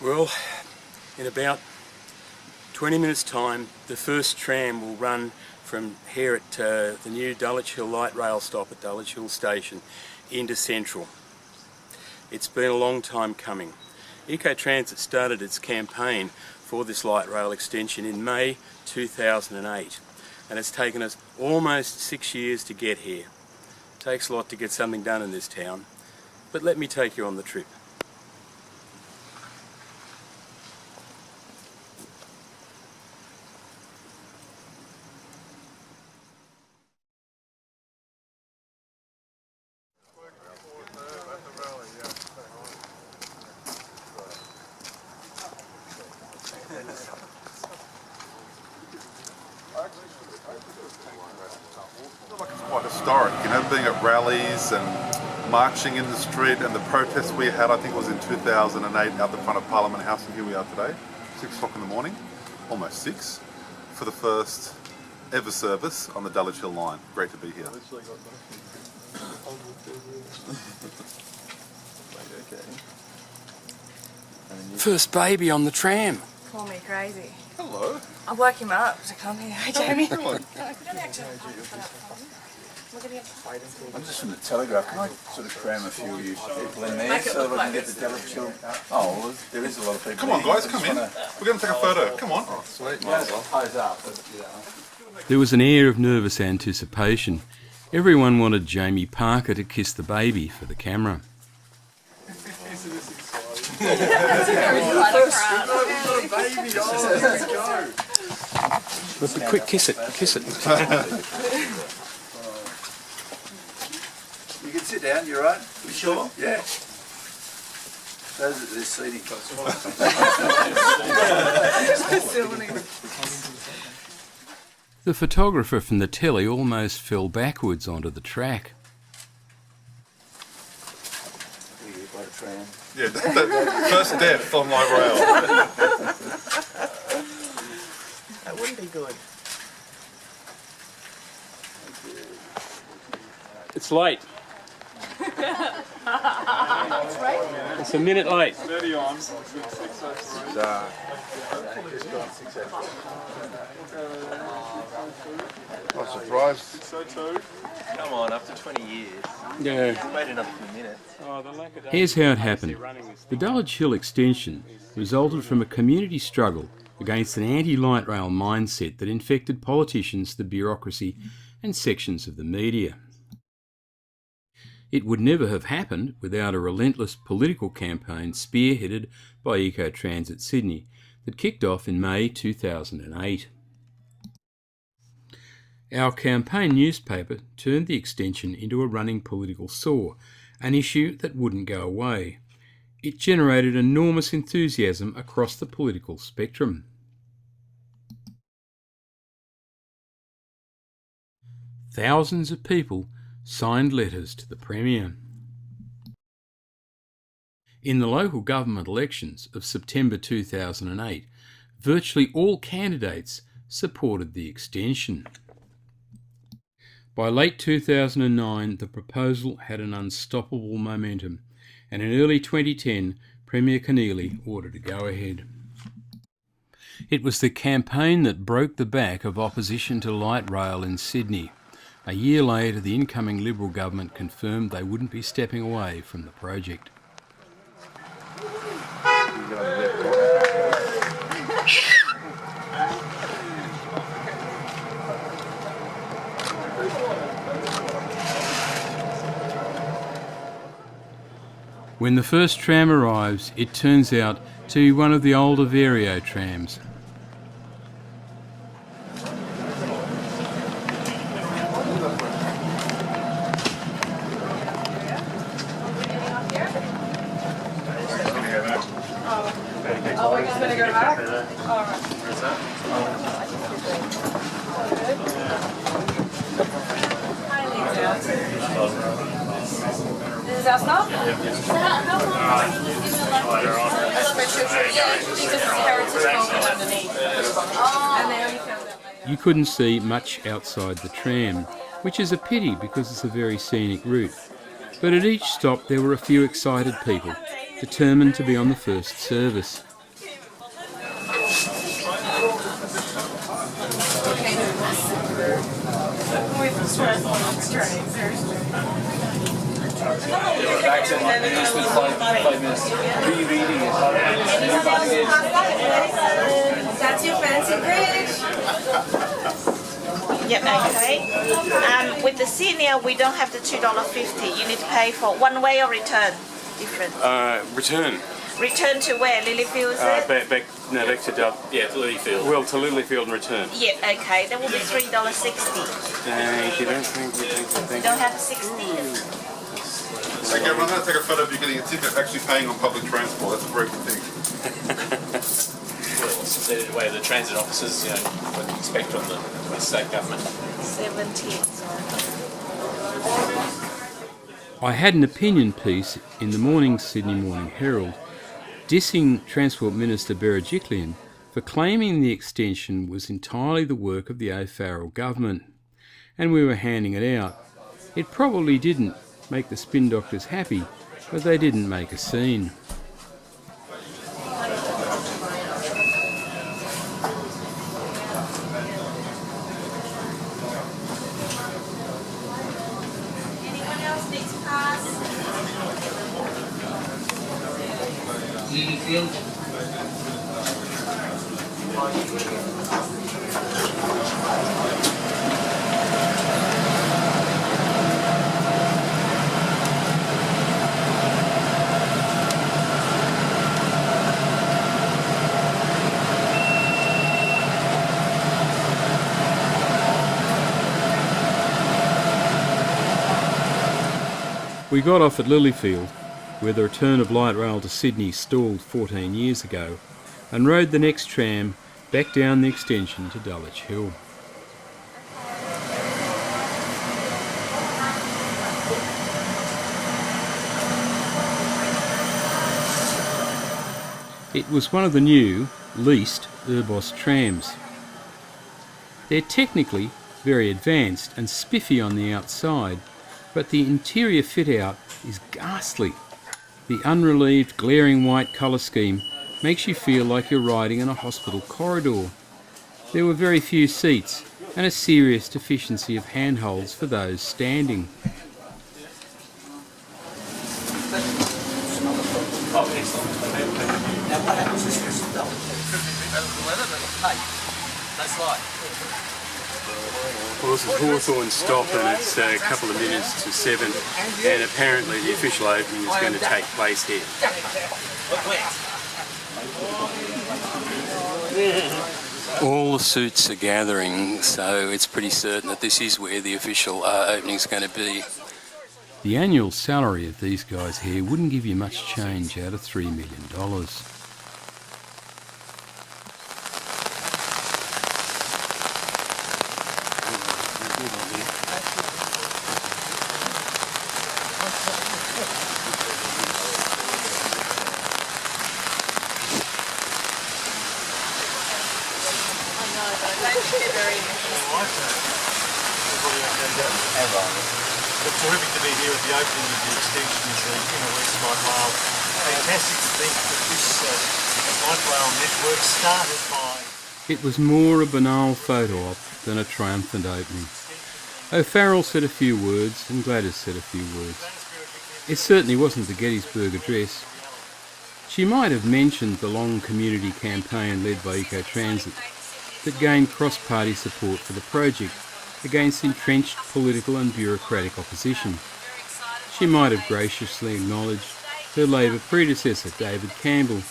Well, in about 20 minutes time, the first tram will run from here at the new Dulwich Hill light rail stop at Dulwich Hill station into Central. It's been a long time coming. EcoTransit started its campaign for this light rail extension in May 2008, and it's taken us almost 6 years to get here. It takes a lot to get something done in this town, but let me take you on the trip. Quite historic, you know, being at rallies and marching in the street, and the protests we had, I think it was in 2008 out the front of Parliament House, and here we are today, 6 o'clock in the morning, almost 6, for the first ever service on the Dulwich Hill line. Great to be here. First baby on the tram. Call me crazy. Hello. I woke him up to come here. Hey, Jamie. Come on. I'm just from the Telegraph. Can I sort of cram a few of you people in there so that I can get the Dulwich Hill? Oh, well, there is a lot of people. Come on, guys, come in. We're going to take a photo. Come on. Oh, sweet. Might as well pose up. There was an air of nervous anticipation. Everyone wanted Jamie Parker to kiss the baby for the camera. Quick, kiss it, kiss it. You can sit down, you're right? You sure? Yeah. There's seating. The photographer from the telly almost fell backwards onto the track. Yeah, first death on light rail. That wouldn't be good. It's late. It's a minute late. Steady on. Not surprised. 6:02. Come on, up to 20 years. Yeah. Wait another few minutes. Here's how it happened. The Dulwich Hill extension resulted from a community struggle against an anti-light rail mindset that infected politicians, the bureaucracy and sections of the media. It would never have happened without a relentless political campaign spearheaded by EcoTransit Sydney that kicked off in May 2008. Our campaign newspaper turned the extension into a running political sore, an issue that wouldn't go away. It generated enormous enthusiasm across the political spectrum. Thousands of people signed letters to the Premier. In the local government elections of September 2008, virtually all candidates supported the extension. By late 2009, the proposal had an unstoppable momentum, and in early 2010, Premier Keneally ordered a go-ahead. It was the campaign that broke the back of opposition to light rail in Sydney. A year later, the incoming Liberal government confirmed they wouldn't be stepping away from the project. When the first tram arrives, it turns out to be one of the older Vario trams. Oh, we're just going to go back? All right. Where's that? This is our stop? You couldn't see much outside the tram, which is a pity because it's a very scenic route. But at each stop there were a few excited people, determined to be on the first service. That's your fancy bridge. Yep, okay. With the senior, we don't have the $2.50. You need to pay for one way or return. Different. Return. Return to where? Lilyfield, is it? Back to Lilyfield. Well, to Lilyfield and return. Yeah, okay. That will be $3.60. Thank you. Thank you. Don't have 60. Okay, I'm going to take a photo of you getting a ticket, actually paying on public transport. That's a very good thing. Well, it's the way the transit officers, you know, what you expect from the state government. 70. I had an opinion piece in the morning Sydney Morning Herald dissing Transport Minister Berejiklian for claiming the extension was entirely the work of the O'Farrell government, and we were handing it out. It probably didn't make the spin doctors happy, but they didn't make a scene. Anyone else needs to pass? Lilyfield. We got off at Lilyfield, where the return of light rail to Sydney stalled 14 years ago, and rode the next tram back down the extension to Dulwich Hill. It was one of the new, leased Urbos trams. They're technically very advanced and spiffy on the outside, but the interior fit-out is ghastly. The unrelieved, glaring white colour scheme makes you feel like you're riding in a hospital corridor. There were very few seats and a serious deficiency of handholds for those standing. Well, this is Hawthorn stop, and it's a couple of minutes to 7, and apparently the official opening is going to take place here. All the suits are gathering, so it's pretty certain that this is where the official opening is going to be. The annual salary of these guys here wouldn't give you much change out of $3 million. It's terrific to be here at the opening of the extension of the Inner West Light Rail. Fantastic to think that this light rail network started by... It was more a banal photo op than a triumphant opening. O'Farrell said a few words and Gladys said a few words. It certainly wasn't the Gettysburg Address. She might have mentioned the long community campaign led by EcoTransit that gained cross-party support for the project against entrenched political and bureaucratic opposition. She might have graciously acknowledged her Labor predecessor, David Campbell,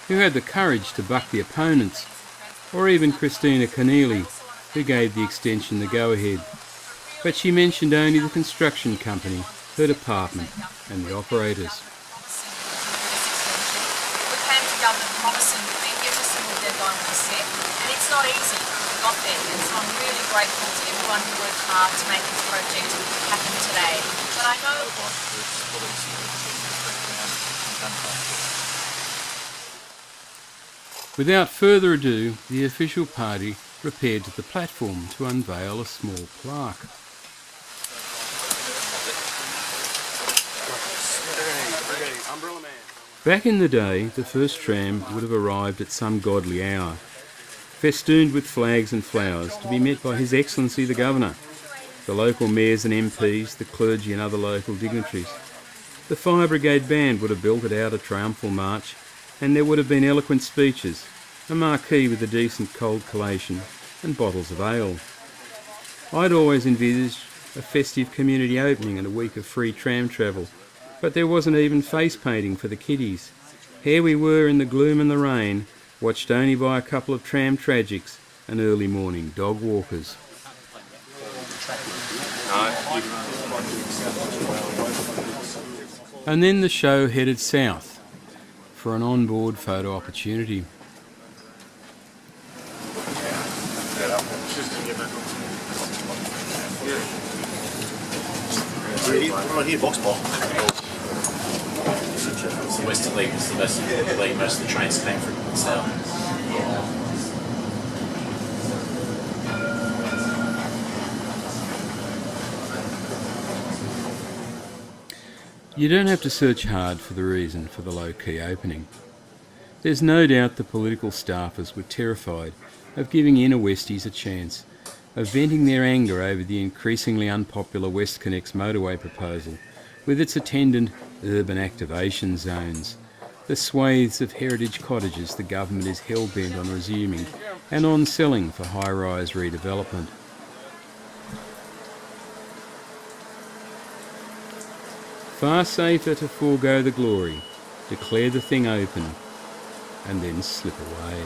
who had the courage to buck the opponents, or even Christina Keneally, who gave the extension the go-ahead. But she mentioned only the construction company, her department, and the operators. We came to government promising that we'd give us a deadline we set, and it's not easy. We got there, and so I'm really grateful to everyone who worked hard to make this project happen today. But I know... Without further ado, the official party repaired to the platform to unveil a small plaque. Back in the day, the first tram would have arrived at some godly hour, festooned with flags and flowers, to be met by His Excellency the Governor. the local mayors and MPs, the clergy and other local dignitaries. The Fire Brigade band would have belted out a triumphal march, and there would have been eloquent speeches, a marquee with a decent cold collation, and bottles of ale. I'd always envisaged a festive community opening and a week of free tram travel, but there wasn't even face painting for the kiddies. Here we were in the gloom and the rain, watched only by a couple of tram tragics and early morning dog walkers. And then the show headed south for an on-board photo opportunity. Right here, box ball. It's the Western League, it's the most league, most of the trains came from south. You don't have to search hard for the reason for the low-key opening. There's no doubt the political staffers were terrified of giving inner Westies a chance of venting their anger over the increasingly unpopular WestConnex motorway proposal with its attendant urban activation zones, the swathes of heritage cottages the government is hell-bent on resuming and on selling for high-rise redevelopment. Far safer to forego the glory, declare the thing open, and then slip away.